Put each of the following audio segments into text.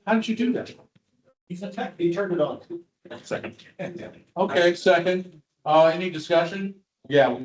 How did you do that? He's a tech, he turned it on. Second. Okay, second. Any discussion? Yeah.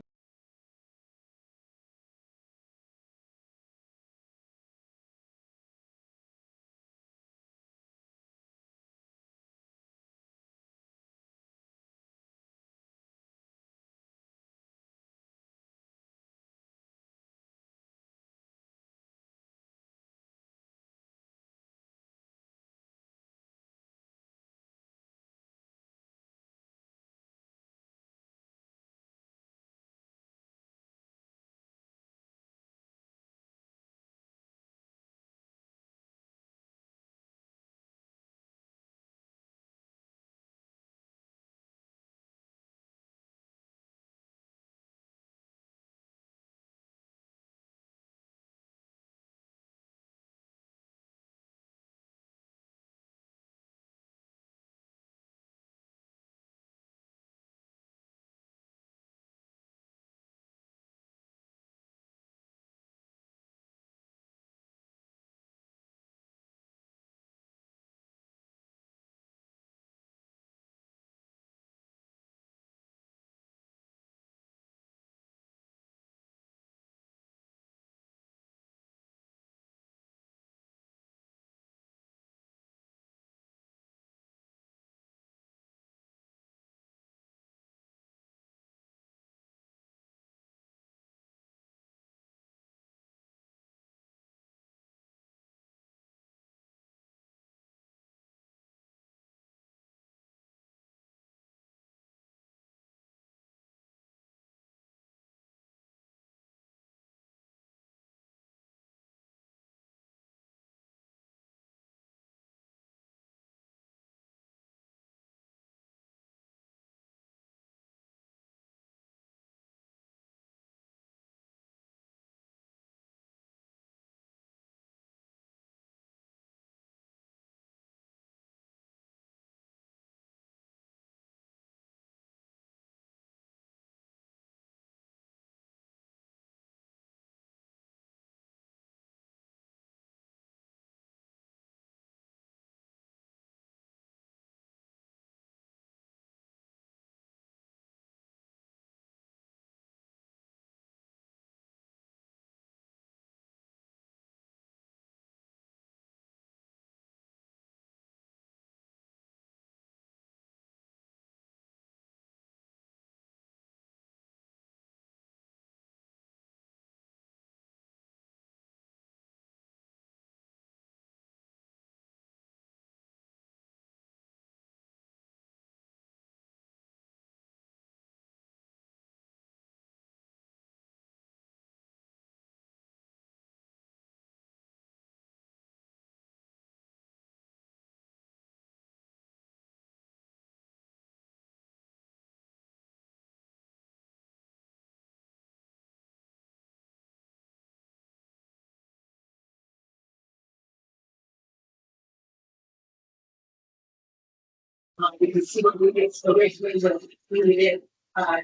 You can see what we did, so basically what we did,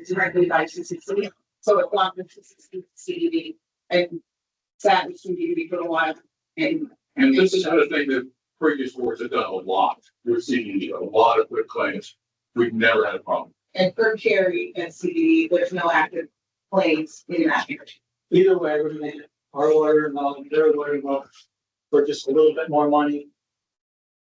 directly by CCC, so it blocked the CCD and sat with CCD for a while. And this is another thing that previous boards have done a lot. We're seeing a lot of quick claims. We've never had a problem. and per carry and CDD, there's no active claims in that area. Either way, we're gonna make our lawyer involved, their lawyer involved, for just a little bit more money.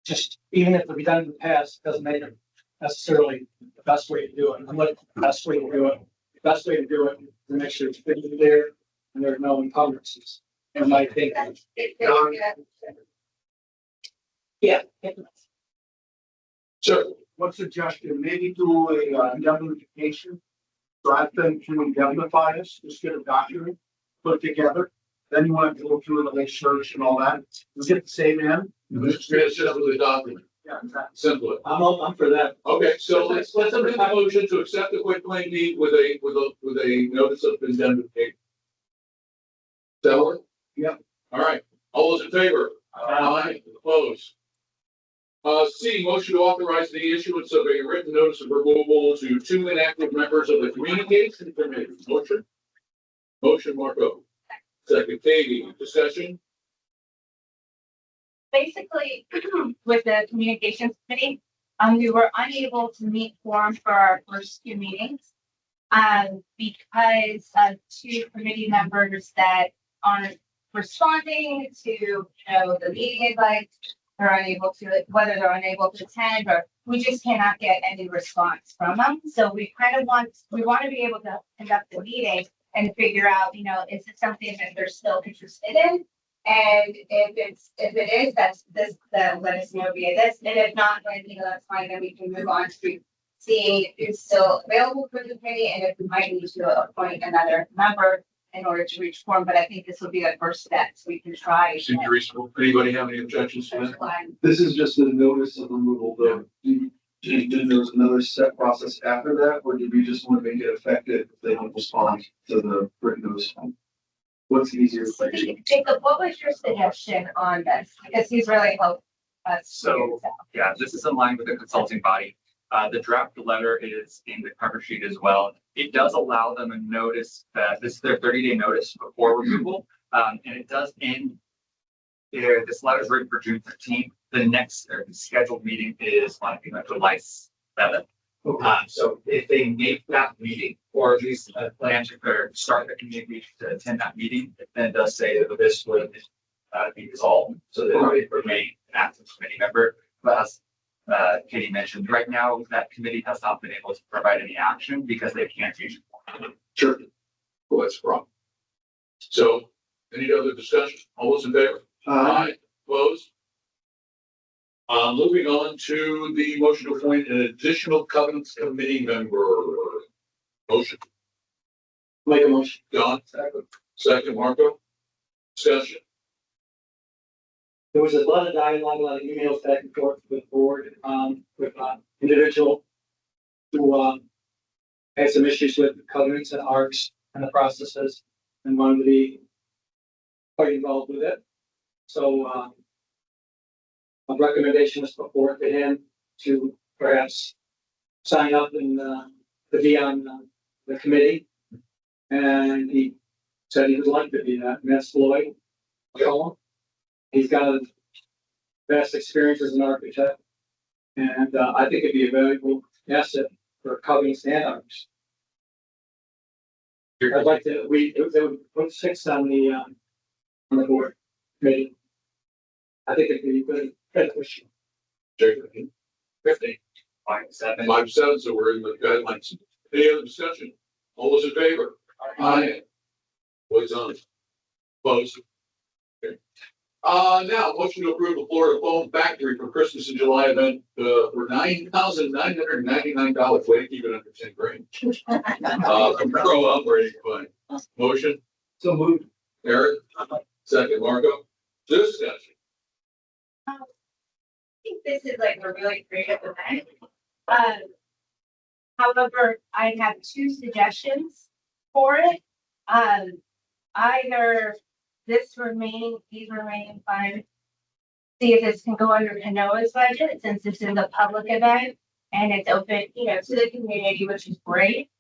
Just, even if we've done it in the past, doesn't make it necessarily the best way to do it. I'm looking for the best way to do it. The best way to do it is to make sure it's fitting there and there are no encumbrances. And I think, Yeah. So, One suggestion, maybe do a indemnification. Drive them to indemnify us, just get a document put together. Then you want to go through the research and all that. You get the same end. it's just with the document. Yeah, exactly. Simple. I'm for that. Okay, so let's amend the motion to accept the quick claim deed with a notice of indemnification. Does that work? Yeah. All right. All those in favor? Aye. Opposed? C, motion to authorize the issuance of a written notice of removal to two inactive members of the Communication Committee. Motion? Motion, Marco. Second, Katie. Discussion? basically, with the communications committee, we were unable to meet quorum for our first two meetings. Because of two committee members that aren't responding to, the meeting invites. They're unable to, whether they're unable to attend, or we just cannot get any response from them. So we want to be able to conduct the meeting and figure out, is it something that they're still interested in? And if it is, then let us know via this. And if not, then, that's fine, then we can move on to seeing if it's still available for the committee and if we might need to appoint another member in order to reach quorum. But I think this will be the first step, so we can try. Seems reasonable. Anybody have any objections to that? This is just a notice of removal, though. Did there was another step process after that, or did we just want to make it effective if they don't respond to the written notice? What's easier for you? Jacob, what was your suggestion on this? Because he's really helped us. So, yeah, this is in line with the consulting body. The draft letter is in the cover sheet as well. It does allow them a notice that this is their 30-day notice before removal. And it does end. This letter is written for June 15th. The next scheduled meeting is on July 7th. So if they make that meeting, or at least plan to start the communication to attend that meeting, then it does say that this would be resolved, so that they remain an active committee member. But as Katie mentioned, right now that committee has not been able to provide any action because they can't use it. Sure. Well, that's a problem. So, any other discussion? All those in favor? Opposed? Moving on to the motion to appoint an additional covenants committee member. Motion. Make a motion. Don? Second, Marco? Discussion? There was a lot of dialogue, a lot of emails back and forth with the board, with individual who had some issues with covenants and arcs and the processes and wanted to be quite involved with it. So a recommendation was put forward to him to perhaps sign up and to be on the committee. And he said he would like to be that. And that's Floyd. He's got a vast experience as an architect. And I think it'd be a valuable asset for covenants and arcs. I'd like to, they would put 6 on the board committee. I think it'd be good. Beneficial. Jacob? 15. 5-7. 5-7, so we're in the guidelines. Any other discussion? All those in favor? Aye. Votes on. Opposed? Okay. Now, motion to approve the Florida Foam Factory for Christmas in July event, for $9,999. Way to keep it under 10 grand. From CROA operating fund. Motion, So moved. Eric, second, Marco. Discussion. I think this is like a really creative event. However, I have 2 suggestions for it. Either these remaining funds, see if this can go under Canoa's budget, since this is a public event and it's open, to the community, which is great.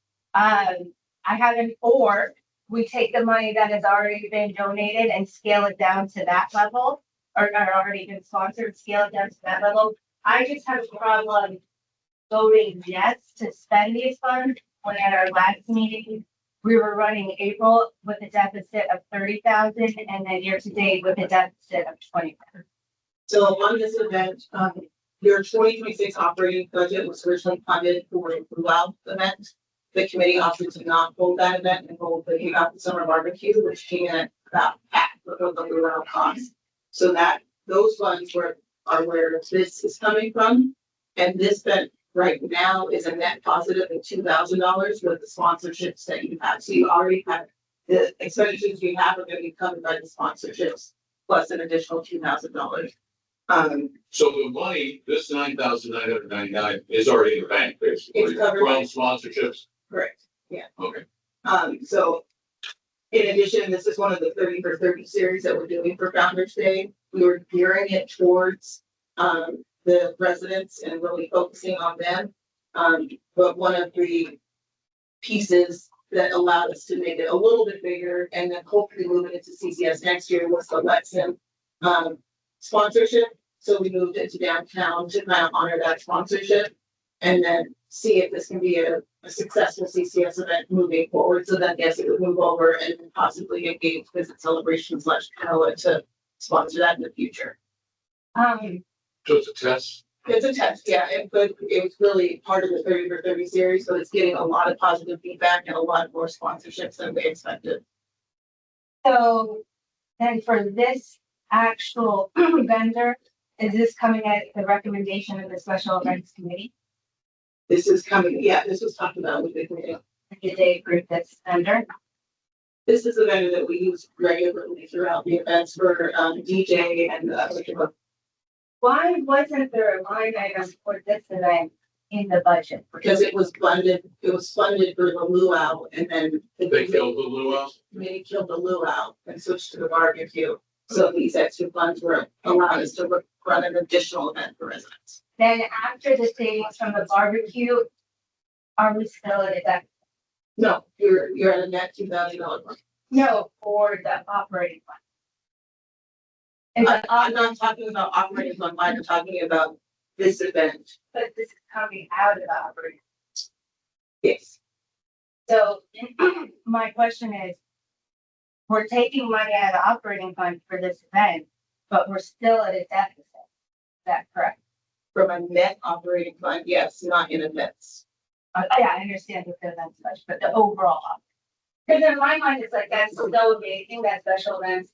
Or we take the money that has already been donated and scale it down to that level, or already been sponsored, scale it down to that level. I just have a problem voting yes to spend these funds when at our last meeting, we were running April with a deficit of 30,000 and then year to date with a deficit of 20,000. So on this event, your 2026 operating budget was originally funded for a throughout event. The committee opted to not hold that event and hold the Kick-Off the Summer Barbecue, which came in at about half of the overall cost. So those funds are where this is coming from. And this event right now is a net positive of $2,000 with the sponsorships that you have. So you already have the expenditures you have are going to be covered by the sponsorships plus an additional $2,000. So the money, this $9,999 is already in the bank, basically. It's covered From by- sponsorships. Correct. Yeah. Okay. So in addition, this is one of the 30 for 30 series that we're doing for Founders Day. We were gearing it towards the residents and really focusing on them. But one of the pieces that allowed us to make it a little bit bigger and then hopefully move it into CCS next year was the Lexington sponsorship. So we moved it to downtown to kind of honor that sponsorship. And then see if this can be a successful CCS event moving forward. So then, yes, it would move over and possibly engage Visit Celebration / CROA to sponsor that in the future. So it's a test. It's a test, yeah, but it was really part of the 30 for 30 series, so it's getting a lot of positive feedback and a lot more sponsorships than we expected. So then for this actual vendor, is this coming at the recommendation of the special events committee? This is coming, yeah, this was talked about with the committee. Did they approve this vendor? This is a vendor that we use regularly throughout the events for DJ and Why wasn't there a line item for this event in the budget? because it was funded for the luau and then They killed the luau. committee killed the luau and switched to the barbecue. So these extra funds were allowing us to run an additional event for residents. Then after the savings from the barbecue, are we still at that? No, you're at a net $2,000. No, for the operating fund. I'm not talking about operating fund, I'm talking about this event. But this is coming out of the operating. Yes. So my question is, we're taking money out of the operating fund for this event, but we're still at a deficit. Is that correct? From a net operating fund, yes, not in events. Yeah, I understand the events much, but the overall. Because in my mind, it's like, that's so amazing that special events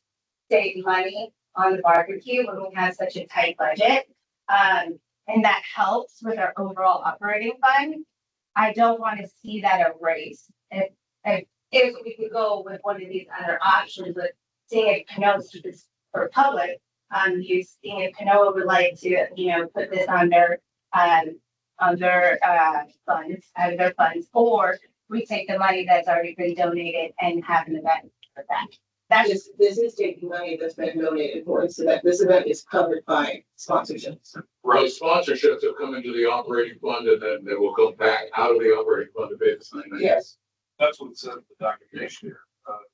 save money on the barbecue when we have such a tight budget. And that helps with our overall operating fund. I don't want to see that erased. If we could go with one of these other options, with seeing if Canoa is for public, seeing if Canoa would like to, put this on their funds, out of their funds, or we take the money that's already been donated and have an event for that. That's This is taking money that's been donated for it, so that this event is covered by sponsorships. Those sponsorships have come into the operating fund and then they will come back out of the operating fund to pay the same. Yes, That's what it said in the documentation here,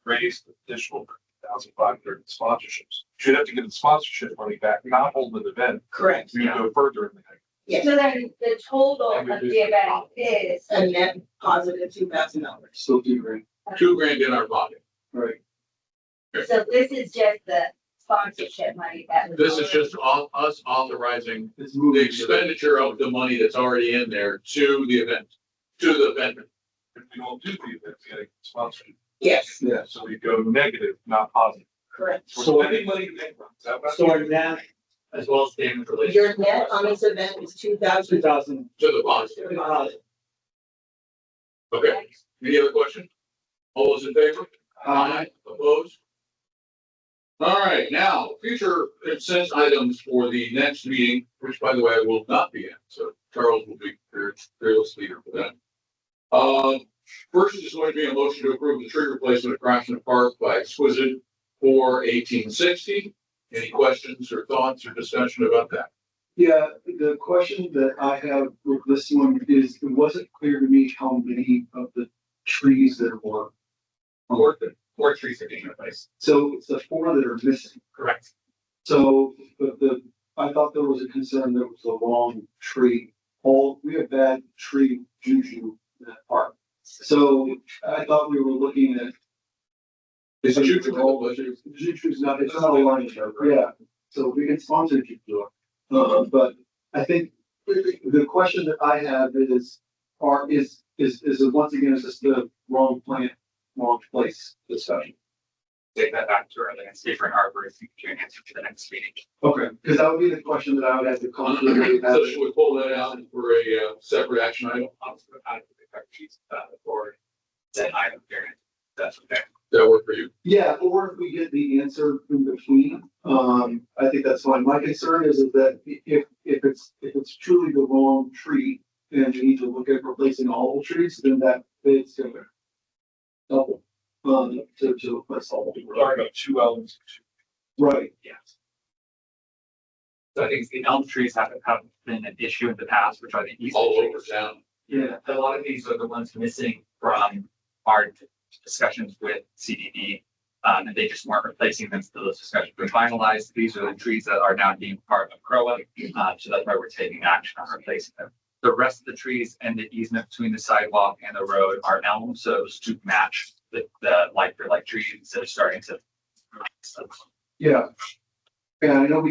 raised additional 1,500 sponsorships. You'd have to get the sponsorship money back, not hold an event. correct. You go further in the. Yes, so then the total of the event is. a net positive $2,000. Still $2,000. $2,000 in our pocket. Right. So this is just the sponsorship money that was. This is just us authorizing It's the moving. expenditure of the money that's already in there to the event, to the vendor. If we don't do the event, we gotta get sponsorship. Yes, Yeah, so we go negative, not positive. correct. We're spending money to make money. Is that right? So our net, As well as payment related. Your net on this event is $2,000. 2,000. To the positive. Okay, any other question? All those in favor? Opposed? All right, now, future consent items for the next meeting, which by the way, I will not be at, so Charles will be fearless leader for that. First is going to be a motion to approve the tree replacement at Craftsman Park by Exquisite for 1860. Any questions or thoughts or discussion about that? Yeah, the question that I have with this one is, it wasn't clear to me how many of the trees that were. Four trees are being replaced. So it's the 4 that are missing. Correct. So, but I thought there was a concern that it was the wrong tree. We have bad tree juju in that park. So I thought we were looking at. Is it future goal budget? Juju's not, it's not a line show, yeah, so we can sponsor Juju. But I think the question that I have is it once again, is this the wrong plant, wrong place discussion? Take that back to our landscaper arborist to answer to the next meeting. Okay, because that would be the question that I would have to come So through. should we pull that out for a separate action item? Out of the cover sheets, for that item here. That's okay. Does that work for you? Yeah, or if we get the answer in between, I think that's fine. My concern is that if it's truly the wrong tree and you need to look at replacing all the trees, then that it's gonna double. To replace all the. We're talking about 2 elements. Right, Yes. So I think the elm trees have been an issue in the past, which are the east. All over town. Yeah, a lot of these are the ones missing from our discussions with CDD. And they just weren't replacing them. So those discussions were finalized. These are the trees that are now deemed part of CROA. So that's why we're taking action on replacing them. The rest of the trees and the easement between the sidewalk and the road are elms, so it's to match the like for like trees instead of starting to. Yeah. Yeah, I know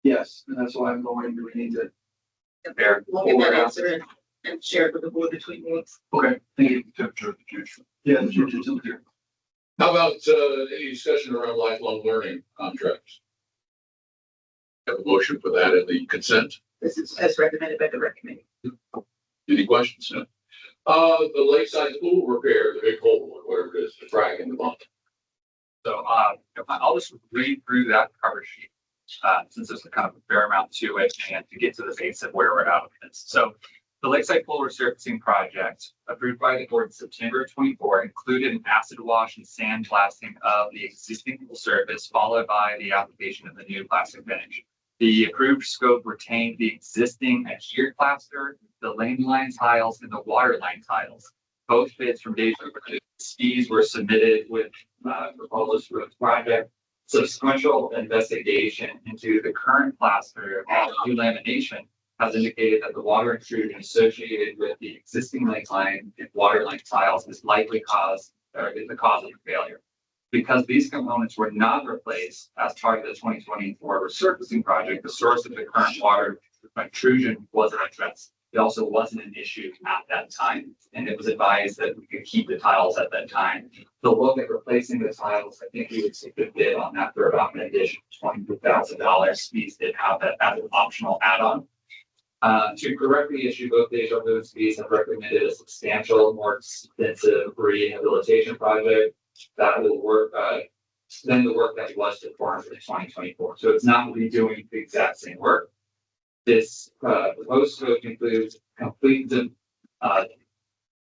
yes, and that's why I'm going, we need to. Compare. We'll get that answer and share it with the board between meetings. Okay, thank you. Yeah, the future's in here. How about, any discussion around lifelong learning contracts? Have a motion for that in the consent. This is as recommended by the rec committee. Any questions? No? The lakeside pool repair, the big hole, or whatever it is, the frag in the bump. So, I'll just read through that cover sheet, since there's a kind of a fair amount to it and to get to the base of where we're at with this. So the Lakeside Pool Resurfacing Project approved by the board in September 24 included an acid wash and sand blasting of the existing pool surface, followed by the application of the new plastic finish. The approved scope retained the existing adhered plaster, the lane line tiles, and the water line tiles. Both bids from Deja Skis were submitted with proposals for the project. Subsequent investigation into the current plaster and delamination has indicated that the water intrusion associated with the existing lane line and water line tiles is likely the cause of the failure. Because these components were not replaced as part of the 2024 resurfacing project, the source of the current water intrusion wasn't addressed. It also wasn't an issue at that time, and it was advised that we could keep the tiles at that time. The look at replacing the tiles, I think we would see a good bid on that for about an additional $20,000. These did have that as an optional add-on. To correctly issue both Deja Vu and Skis have recommended a substantial, more extensive rehabilitation project that will work than the work that was performed in 2024. So it's not redoing the exact same work. This proposed scope includes complete demo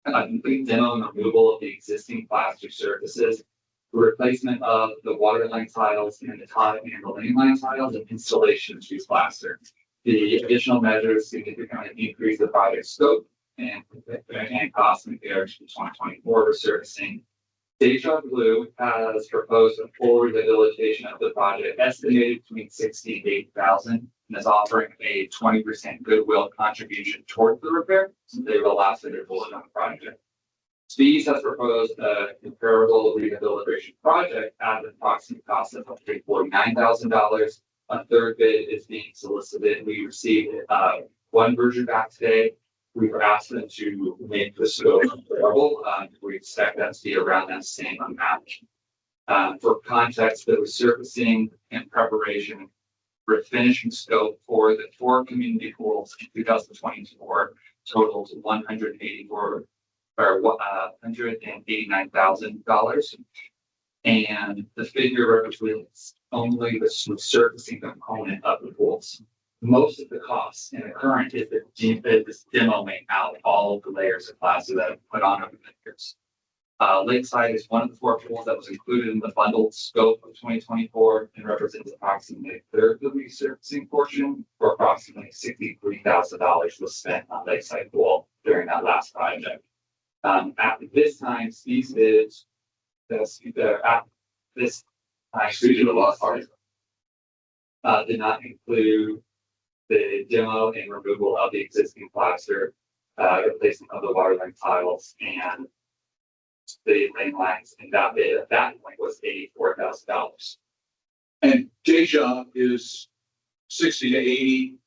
and removal of the existing plastic surfaces, replacement of the water line tiles and the lane line tiles, and installation of these plaster. The additional measures significantly increase the project scope and cost compared to the 2024 resurfacing. Deja Blue has proposed a full rehabilitation of the project estimated between $60,000 and $80,000 and is offering a 20% goodwill contribution towards the repair, so they will last their bullet on the project. Spees has proposed a comparable rehabilitation project at an approximate cost of $49,000. A third bid is being solicited. We received one version back today. We were asked them to make the scope comparable. We expect that to be around that same amount. For context, the resurfacing and preparation refinishing scope for the 4 community pools in 2024 totaled $189,000. And the figure represents only the surfacing component of the pools. Most of the costs in the current is this demoing out all of the layers of plaster that have put on over the years. Lakeside is one of the 4 pools that was included in the bundled scope of 2024 and represents approximately a third of the resurfacing portion, or approximately $63,000 was spent on Lakeside Pool during that last project. At this time, these bids at this did not include the demo and removal of the existing plaster, replacement of the water line tiles and the lane lines, and that bid at that point was $84,000. And Deja is 60 to 80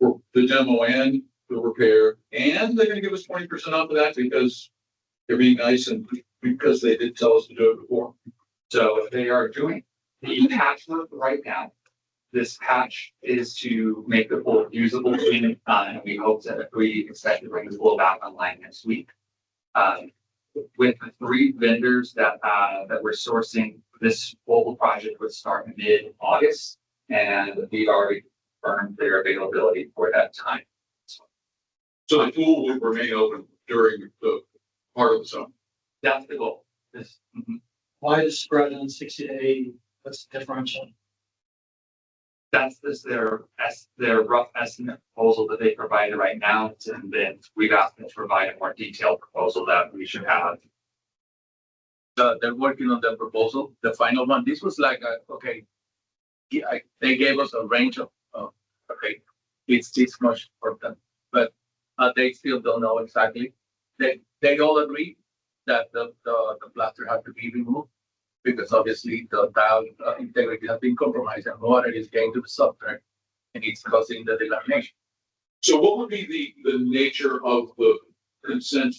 for the demo and the repair, and they're gonna give us 20% off of that because they're being nice and because they did tell us to do it before. So they are doing the patch work right now. This patch is to make the pool usable, and we hope that we expect to bring the pool back online next week. With the 3 vendors that we're sourcing, this whole project would start mid-August, and we've already confirmed their availability for that time. So the pool will remain open during the part of the summer. That's the goal. Why the spread on 60 to 80? What's the differential? That's their rough estimate proposal that they provided right now, and then we've asked them to provide a more detailed proposal that we should have they're working on the proposal, the final one. This was like, okay, they gave us a range of, okay, it's this much for them, but they still don't know exactly. They all agree that the plaster has to be removed because obviously the tile integrity has been compromised and water is getting to the substrate and it's causing the delamination. So what would be the nature of the consent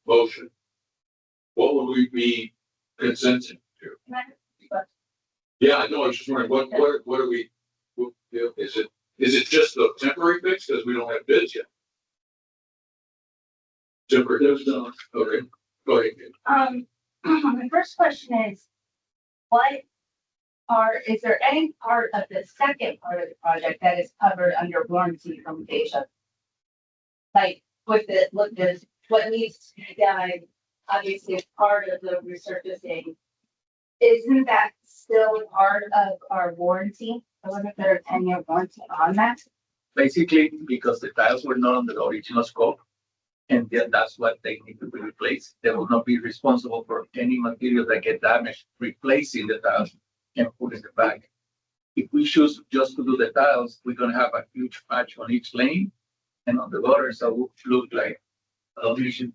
motion? What would we be consenting to? Yeah, I know, I was just wondering, what are we, is it just a temporary fix, because we don't have bids yet? Temporary, there's no, okay, go ahead. My first question is, is there any part of the second part of the project that is covered under warranty from Geisha? Like with what needs to be done, obviously it's part of the resurfacing. Isn't that still part of our warranty? Wasn't there a 10-year warranty on that? Basically, because the tiles were not on the original scope, and then that's what they need to be replaced. They will not be responsible for any material that get damaged, replacing the tiles and putting it back. If we choose just to do the tiles, we're gonna have a huge patch on each lane and on the gutters that will look like illusion.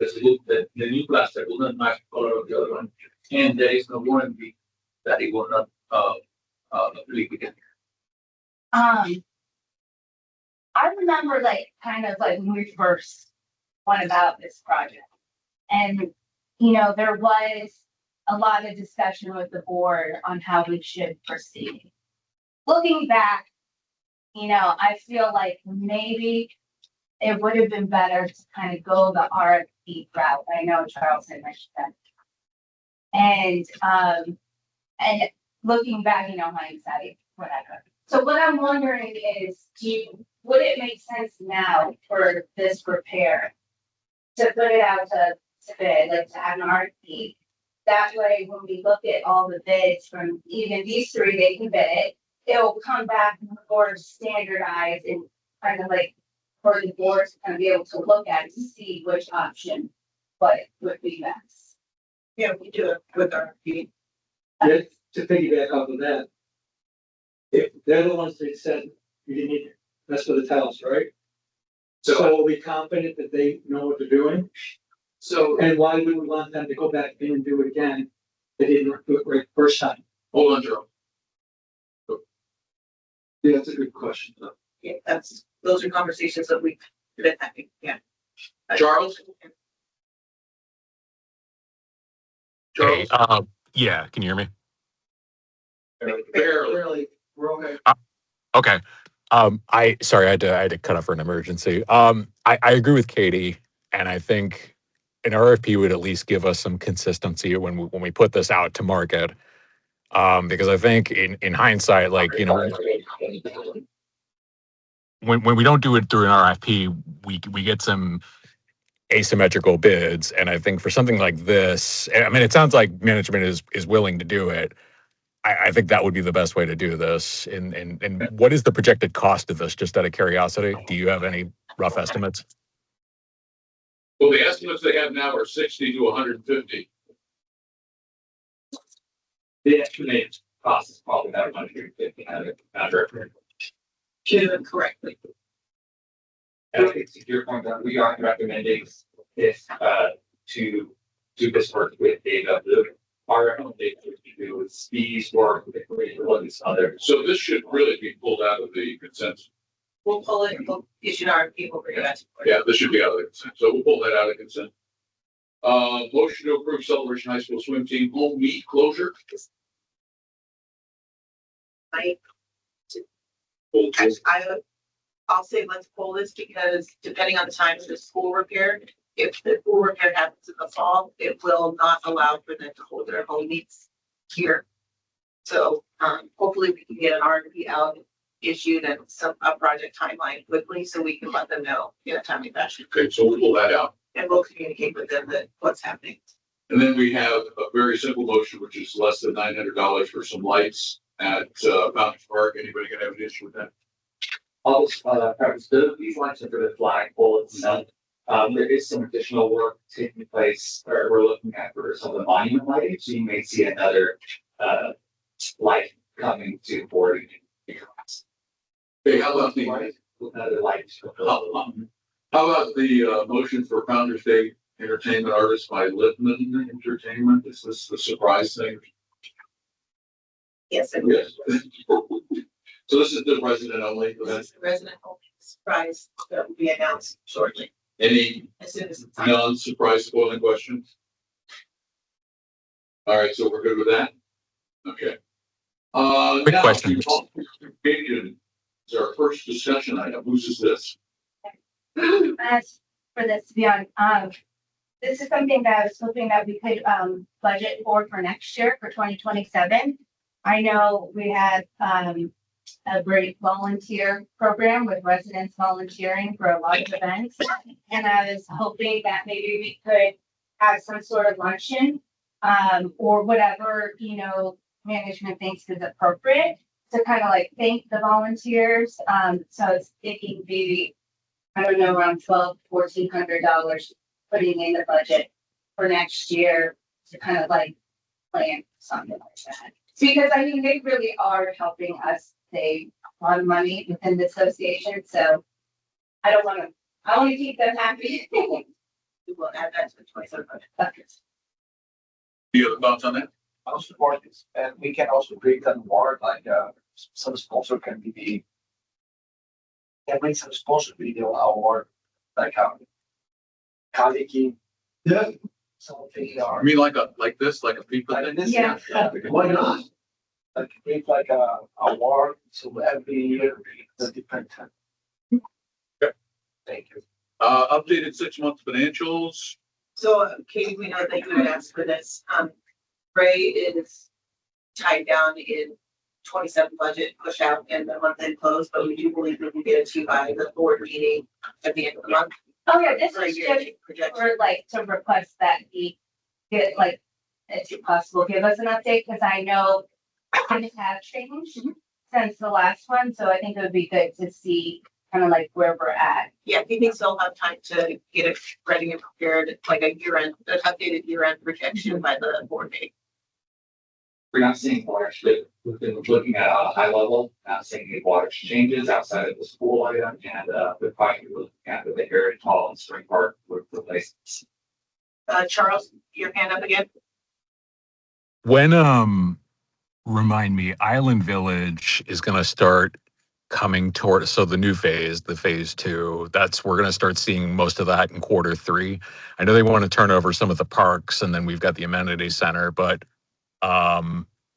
The new plaster will not match the color of the other one, and there is no warranty that it will not leak again. I remember kind of when we first went about this project. And, there was a lot of discussion with the board on how we should proceed. Looking back, I feel like maybe it would have been better to kind of go the RFP route. I know Charles had mentioned that. And looking back, hindsight, whatever. So what I'm wondering is, would it make sense now for this repair to put it out to bid, to have an RFP? That way, when we look at all the bids from even these three, they can bid it. It'll come back more standardized and kind of for the board to kind of be able to look at it to see which option would be best. Yeah, we do it with RFP. Yeah, to piggyback off of that. If they're the ones that said you didn't need to mess with the tiles, right? So are we confident that they know what they're doing? So And why would we want them to go back in and do it again? They didn't do it right first time. Hold on, Joe. Yeah, that's a good question. Yeah, those are conversations that we've been having, yeah. Charles? Hey, Charles? yeah, can you hear me? Barely. Really, we're okay. Okay. Sorry, I had to cut off for an emergency. I agree with Katie, and I think an RFP would at least give us some consistency when we put this out to market. Because I think in hindsight, when we don't do it through an RFP, we get some asymmetrical bids, and I think for something like this, I mean, it sounds like management is willing to do it. I think that would be the best way to do this. And what is the projected cost of this, just out of curiosity? Do you have any rough estimates? Well, the estimates they have now are 60 to 150. The estimated cost is probably about 150 Do it correctly. And I think to your point, that we are recommending this to do this work with data. Our recommendation would be to do with speeds work with these other. So this should really be pulled out of the consensus. We'll pull it, we'll issue an RFP over you guys. Yeah, this should be out of the consent. So we'll pull that out of consent. Motion to approve Celebration High School swim team home meet closure. I'll say let's pull this because depending on the time of the school repair, if the school repair happens in the fall, it will not allow for them to hold their home meets here. So hopefully we can get an RFP out issued and a project timeline quickly so we can let them know in a timely fashion. Okay, so we'll pull that out. And we'll communicate with them that what's happening. And then we have a very simple motion, which is less than $900 for some lights at Fountain Park. Anybody gonna have an issue with that? These lights are for the flagpole itself. There is some additional work taking place, or we're looking at for some of the monument lighting, so you may see another, light coming to board. Okay, how about the, Another light. how about the, motion for Founder's Day Entertainment Artists by Littman Entertainment? Is this the surprise thing? Yes, and Yes. So this is the resident only event. this is the resident only surprise that will be announced shortly, Any as soon as it's time. non-surprise spoiling questions? All right, so we're good with that? Okay. Quick Now, question. Occasion is our first discussion item. Whose is this? As for this to be on, this is something that I was hoping that we could, budget for next year, for 2027. I know we have, a great volunteer program with residents volunteering for a lot of events. And I was hoping that maybe we could have some sort of luncheon, or whatever, management thinks is appropriate to kind of like thank the volunteers. So I was thinking maybe, I don't know, around $1,200-$1,400 putting in the budget for next year to kind of like plan something like that. Because I mean, they really are helping us save a lot of money within the association, so I want to keep them happy. We will add that to the 27 budget. Do you have thoughts on that? I'll support this, and we can also create an award, like, some sponsor can be bring some sponsor video award, like, Kaliki. Yeah. Something, I mean, like this, like a people like thing? this, Yeah. why not? Like, create like a award, so every year, the different time. Okay. Thank you. Updated 6-month financials. So Katie, we know that you had asked for this. Ray is tied down in 27 budget push out in the month end close, but we do believe we can get it to you by the board meeting at the end of the month. Oh yeah, this For a is just yearly projection. for like to request that he get like, if possible, give us an update, because I know things have changed since the last one, so I think it would be good to see kind of like where we're at. Yeah, he thinks he'll have time to get it ready and prepared, like a year-end, an updated year-end projection by the board meeting. We're not seeing water, we've been looking at a high level, not seeing any water changes outside of the school area, and, we're probably looking at the Heritage Hall and Spring Park with replacements. Charles, your hand up again. When remind me, Island Village is gonna start coming toward, so the new phase, the phase 2, we're gonna start seeing most of that in Q3. I know they want to turn over some of the parks, and then we've got the amenity center, but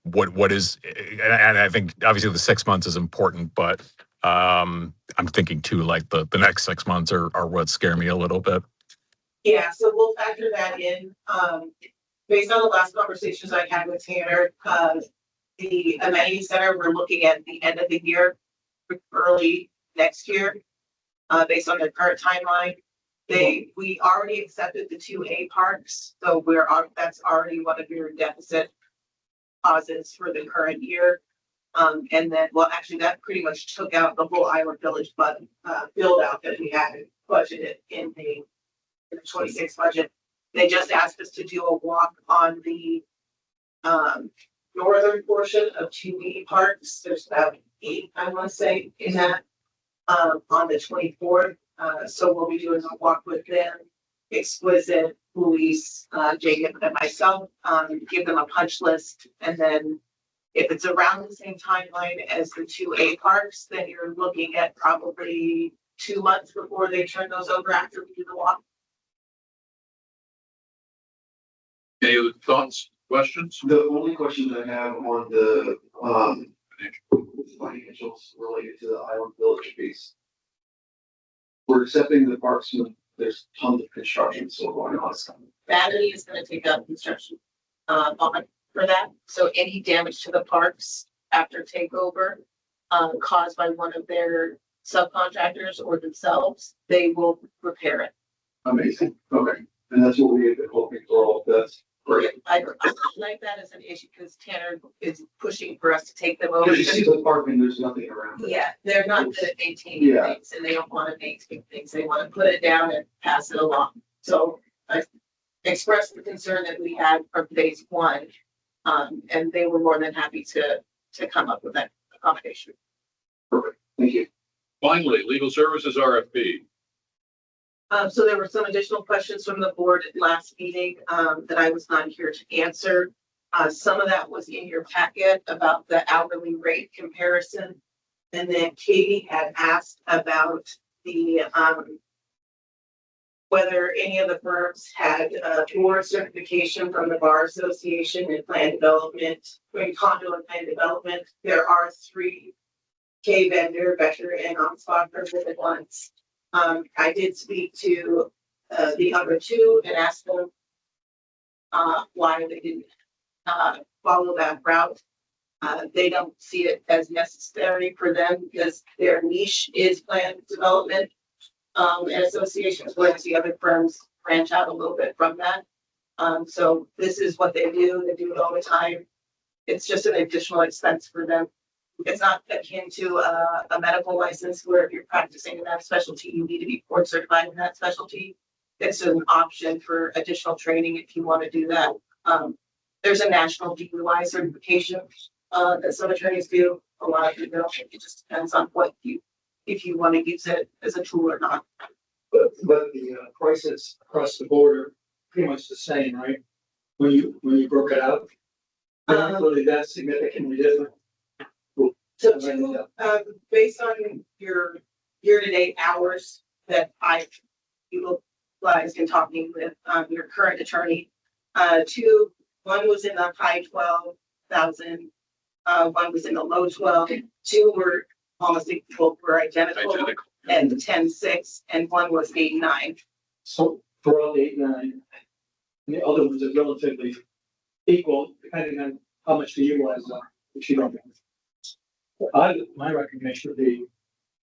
what is, and I think obviously the 6 months is important, but I'm thinking too, like the next 6 months are what scare me a little bit. Yeah, so we'll factor that in. Based on the last conversations I had with Tanner, the amenity center, we're looking at the end of the year, early next year, based on the current timeline. We already accepted the 2A parks, so that's already one of your deficit causes for the current year. And then, well, actually, that pretty much took out the whole Island Village build out that we had budgeted in the 26 budget. They just asked us to do a walk on the northern portion of 2B parks. There's about 8, I want to say, in that on the 24th. So we'll be doing a walk with them, Exquisite, Luis, Jacob, and myself. Give them a punch list, and then if it's around the same timeline as the 2A parks, then you're looking at probably 2 months before they turn those over after we do the walk. Any other thoughts, questions? The only question I have on the, financials related to the Island Village piece. We're accepting the parks, and there's tons of construction still going on. Battery is gonna take up construction bond for that. So any damage to the parks after takeover caused by one of their subcontractors or themselves, they will repair it. Amazing, okay, and that's what we had been hoping for all of this. I like that as an issue because Tanner is pushing for us to take them over. Because you see the parking, there's nothing around it. Yeah, they're not good at maintaining Yeah. things and they don't want to maintain things. They want to put it down and pass it along. So I expressed the concern that we had from phase one. And they were more than happy to come up with that accommodation. Perfect, thank you. Finally, legal services RFP. So there were some additional questions from the board at last meeting, that I was not here to answer. Some of that was in your packet about the hourly rate comparison. And then Katie had asked about the, whether any of the firms had board certification from the Bar Association in plan development, in condo and plan development. There are 3 K vendor, Becker and on-spot permitted ones. I did speak to the other 2 and asked them why they didn't follow that route. They don't see it as necessary for them because their niche is plan development. And associations, whereas the other firms branch out a little bit from that. So this is what they do it all the time. It's just an additional expense for them. It's not akin to a medical license where if you're practicing in that specialty, you need to be board certified in that specialty. It's an option for additional training if you want to do that. There's a national DUI certification that some attorneys do. A lot of people don't. It just depends on what if you want to use it as a tool or not. But the prices across the board are pretty much the same, right? When you broke it out, they're not really that significantly different. So based on your year-to-date hours that I've utilized in talking with your current attorney, 1 was in the high 12,000, 1 was in the low 12, 2 were almost equal, were identical, and 10.6, and 1 was 8.9. So throughout 8.9, and the other ones are relatively equal, depending on how much the utilize are, which you don't know. My recommendation would be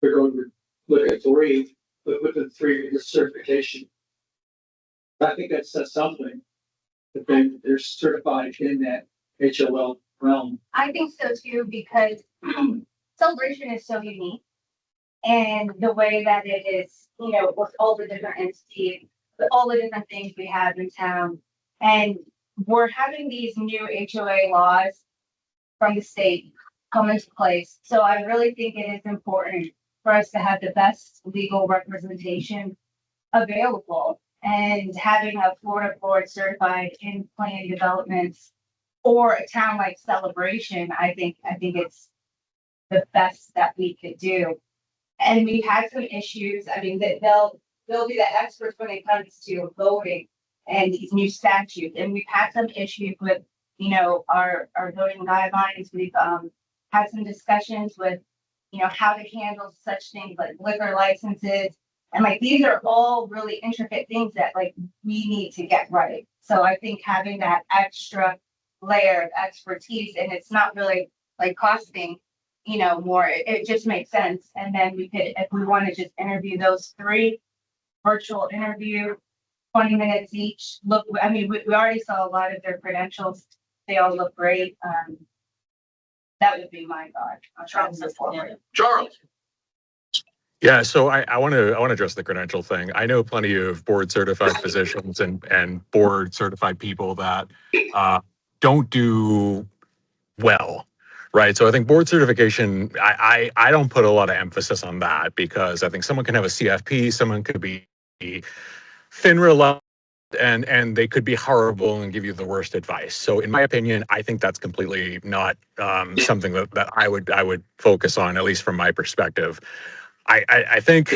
to go to look at 3, but with the 3 the certification. I think that says something, that they're certified in that HOL realm. I think so too, because celebration is so unique. And the way that it is, you know, with all the different entities, with all the different things we have in town. And we're having these new HOA laws from the state come into place. So I really think it is important for us to have the best legal representation available. And having a Florida board certified in plan developments or a town like Celebration, I think it's the best that we could do. And we've had some issues. I mean, that they'll be the experts when it comes to voting and these new statutes. And we've had some issues with, you know, our voting guidelines. We've had some discussions with, you know, how to handle such things like liquor licenses. And like, these are all really intricate things that like we need to get right. So I think having that extra layer of expertise, and it's not really like costing, you know, more, it just makes sense. And then we could, if we want to just interview those 3, virtual interview, 20 minutes each. Look, I mean, we already saw a lot of their credentials. They all look great. That would be my thought. I'll try to support it. Charles. Yeah, so I want to address the credential thing. I know plenty of board certified physicians and board certified people that don't do well, right? So I think board certification, I don't put a lot of emphasis on that because I think someone can have a CFP, someone could be FINRA and they could be horrible and give you the worst advice. So in my opinion, I think that's completely not something that I would focus on, at least from my perspective. I think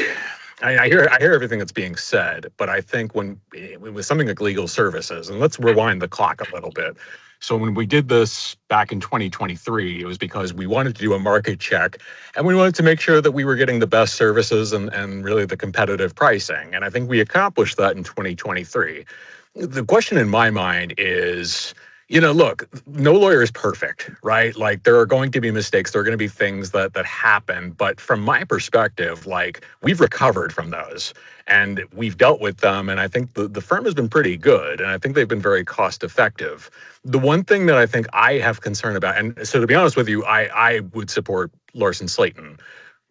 I hear everything that's being said, but I think when with something like legal services, and let's rewind the clock a little bit. So when we did this back in 2023, it was because we wanted to do a market check and we wanted to make sure that we were getting the best services and really the competitive pricing. And I think we accomplished that in 2023. The question in my mind is, Look, no lawyer is perfect, right? Like there are going to be mistakes, there are going to be things that happen, but from my perspective, like we've recovered from those and we've dealt with them, and I think the firm has been pretty good, and I think they've been very cost effective. The one thing that I think I have concern about, and so to be honest with you, I would support Larson Slayton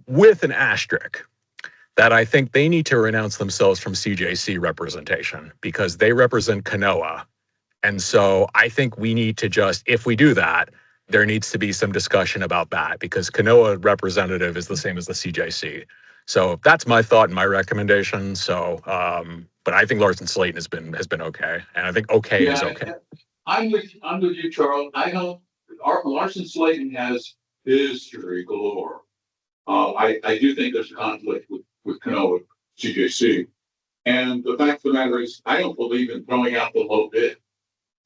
with an asterisk that I think they need to renounce themselves from CJC representation because they represent CROA. And so I think we need to just, if we do that, there needs to be some discussion about that because CROA representative is the same as the CJC. So that's my thought and my recommendation. So, but I think Larson Slayton has been okay, and I think okay is okay. I'm with you, Charles. I know our Larson Slayton has history galore. I do think there's a conflict with Canoa CJC. And the fact of the matter is, I don't believe in throwing out the low bid.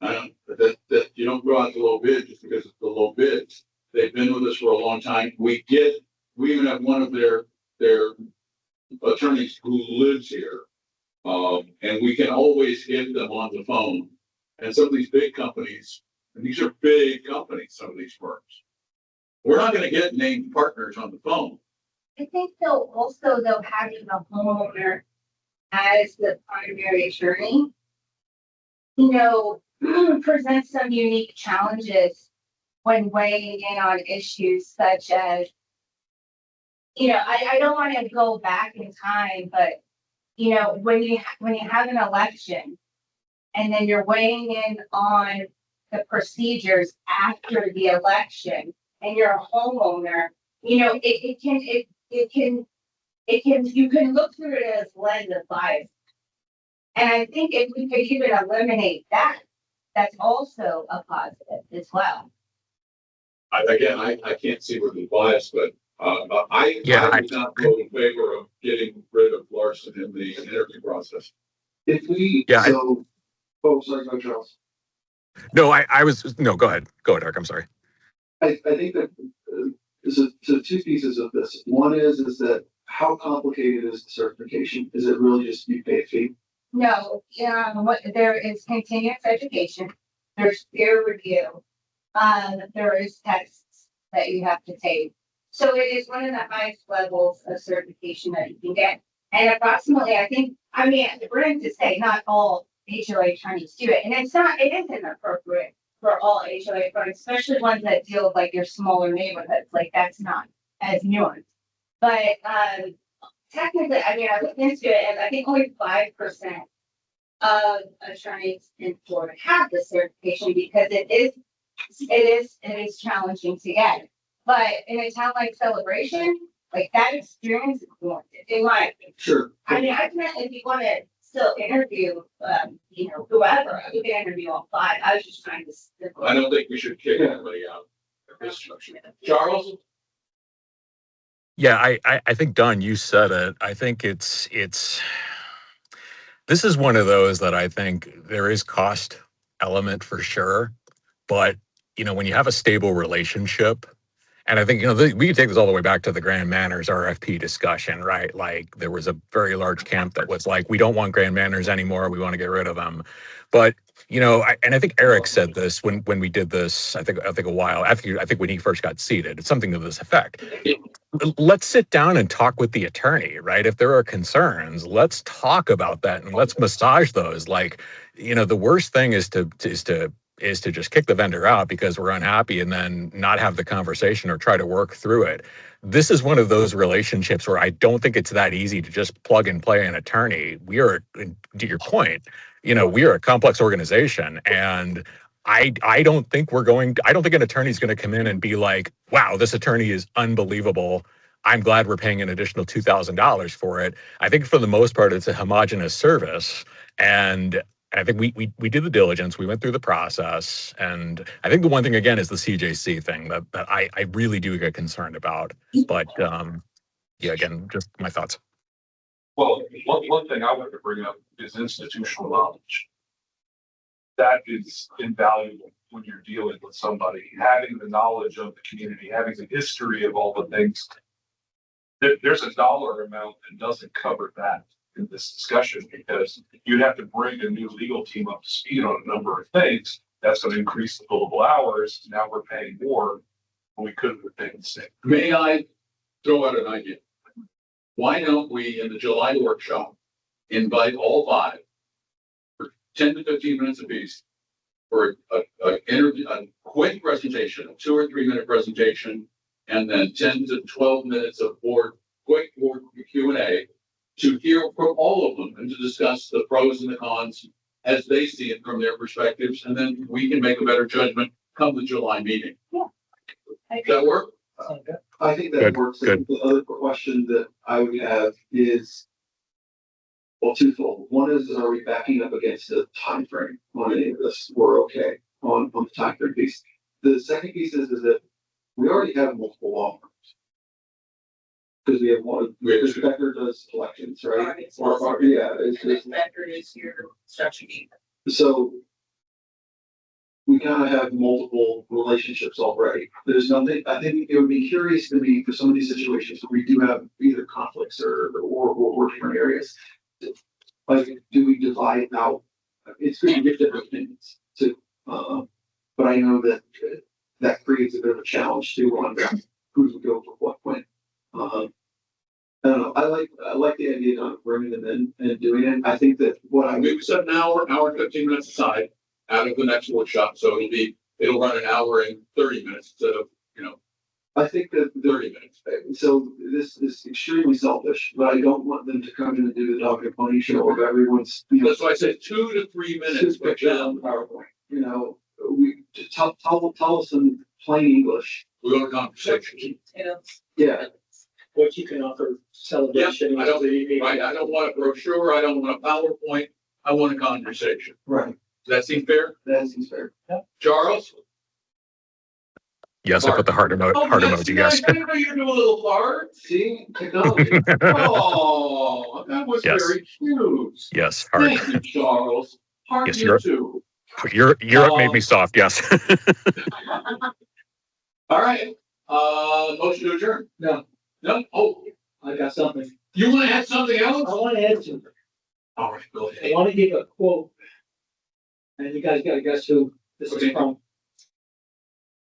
I don't, that you don't throw out the low bid just because it's the low bids. They've been with us for a long time. We even have one of their attorneys who lives here. And we can always get them on the phone. And some of these big companies, and these are big companies, some of these firms, we're not going to get named partners on the phone. I think though having the homeowner as the primary attorney, presents some unique challenges when weighing in on issues such as, I don't want to go back in time, but when you have an election and then you're weighing in on the procedures after the election and you're a homeowner, you can look through it as lens of bias. And I think if we could even eliminate that, that's also a positive as well. I can't see where the bias, but I would not vote in favor of getting rid of Larson in the interview process. If we, Yeah, oh, sorry, no, Charles. No, go ahead, Eric. I'm sorry. I think that so two pieces of this. One is that how complicated is the certification? Is it really just you pay a fee? No, there is continuous education, there's peer review, there is tests that you have to take. So it is one of the highest levels of certification that you can get. And approximately, we're going to say not all HOA attorneys do it. And it isn't appropriate for all HOA firms, especially ones that deal with like your smaller neighborhoods. Like that's not as nuanced. But technically, I looked into it and I think only 5% of attorneys in Florida have this certification because it is challenging to get. But in a town like Celebration, like that experience is warranted, in my opinion. Sure. I can, if you want to still interview, whoever, you can interview all 5. I was just trying to. I don't think we should kick anybody out at this juncture. Charles? Yeah, I think Don, you said it. I think this is one of those that I think there is cost element for sure, but when you have a stable relationship, and I think we can take this all the way back to the Grand Manors RFP discussion, right? Like there was a very large camp that was like, we don't want Grand Manors anymore, we want to get rid of them. But I think Eric said this when we did this. I think a while after. I think when he first got seated, it's something to this effect. Let's sit down and talk with the attorney, right? If there are concerns, let's talk about that and let's massage those. Like, the worst thing is to just kick the vendor out because we're unhappy and then not have the conversation or try to work through it. This is one of those relationships where I don't think it's that easy to just plug and play an attorney. We are, to your point, we are a complex organization, and I don't think an attorney is going to come in and be like, wow, this attorney is unbelievable. I'm glad we're paying an additional $2,000 for it. I think for the most part, it's a homogenous service. And I think we did the diligence, we went through the process. And I think the one thing, again, is the CJC thing that I really do get concerned about. But again, just my thoughts. Well, one thing I want to bring up is institutional knowledge. That is invaluable when you're dealing with somebody, having the knowledge of the community, having the history of all the things. There's a dollar amount that doesn't cover that in this discussion because you'd have to bring a new legal team up to speed on a number of things That's gonna increase the billable hours. Now we're paying more when we could have been paying the same. May I throw out an idea? Why don't we, in the July workshop, invite all five for 10 to 15 minutes apiece for a quick presentation, a 2 or 3 minute presentation, and then 10 to 12 minutes of quick Q&A to hear from all of them and to discuss the pros and the cons as they see it from their perspectives, and then we can make a better judgment come the July meeting. Does that work? I think that Good, works. good. The other question that I would have is, well, twofold. One is, are we backing up against the time frame on any of this? We're okay on the time frame piece. The second piece is that we already have multiple law firms. Because we have one, because Becker does elections, right? Yeah, it's Becker is your structure. so we kind of have multiple relationships already. There's nothing, I think it would be curious to me for some of these situations where we do have either conflicts or different areas. Like, do we divide out? It's good to get different opinions too. But I know that that creates a bit of a challenge too on who would go for what when. I don't know. I like the idea of bringing them in and doing it. I think that what I We've set an hour and 15 minutes aside out of the next workshop, so it'll run an hour and 30 minutes instead of, I think that 30 minutes. so this is extremely selfish, but I don't want them to come in and do the dog and pony show of everyone's. That's why I said 2 to 3 minutes with Picture them. on PowerPoint. You know, we tell us in plain English. We go to conversation. Yeah, What you can offer celebration. I don't want a brochure. I don't want a PowerPoint. I want a conversation. right. Does that seem fair? That seems fair. Charles? Yes, I put the heart emoji, yes. I didn't know you do a little heart. See, technology. Oh, that was Yes. very cute. Yes, heart. Thank you, Charles. Heart Yes, you you're- too. Europe made me soft, yes. All right, motion to adjourn. No, No, oh, I got something. you want to add something I else? want to add something. All right, go I ahead. want to give a quote. And you guys gotta guess who this is Okay. from.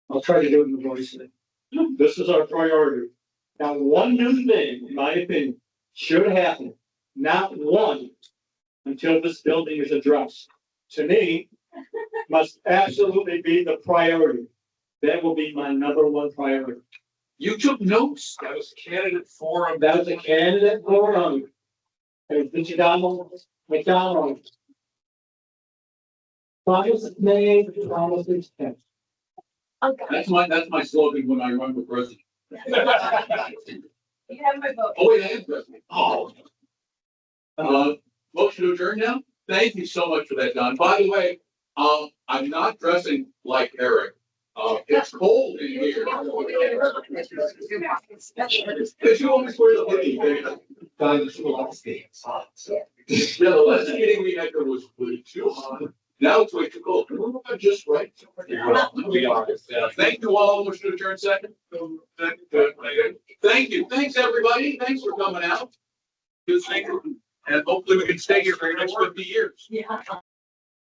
I'll try to do it in the voice. This is our priority. Now, one new thing, in my opinion, should happen, not one, until this building is addressed. To me, must absolutely be the priority. That will be my number one priority. You took notes? That was candidate forum. That was a candidate forum. And McDonald. Promise is made, promise is kept. That's my slogan when I run for president. You have my vote. Oh, wait, I am president. Oh. Motion to adjourn now? Thank you so much for that, Don. By the way, I'm not dressing like Eric. It's cold in here. Because you always wear the hoodie, baby. Yeah, the last meeting we had there was way too hot. Now it's way too cold. I'm just right. Thank you all. Motion to adjourn second. Thank you. Thanks, everybody. Thanks for coming out. Good thing. And hopefully we can stay here for the next 50 years. Yeah.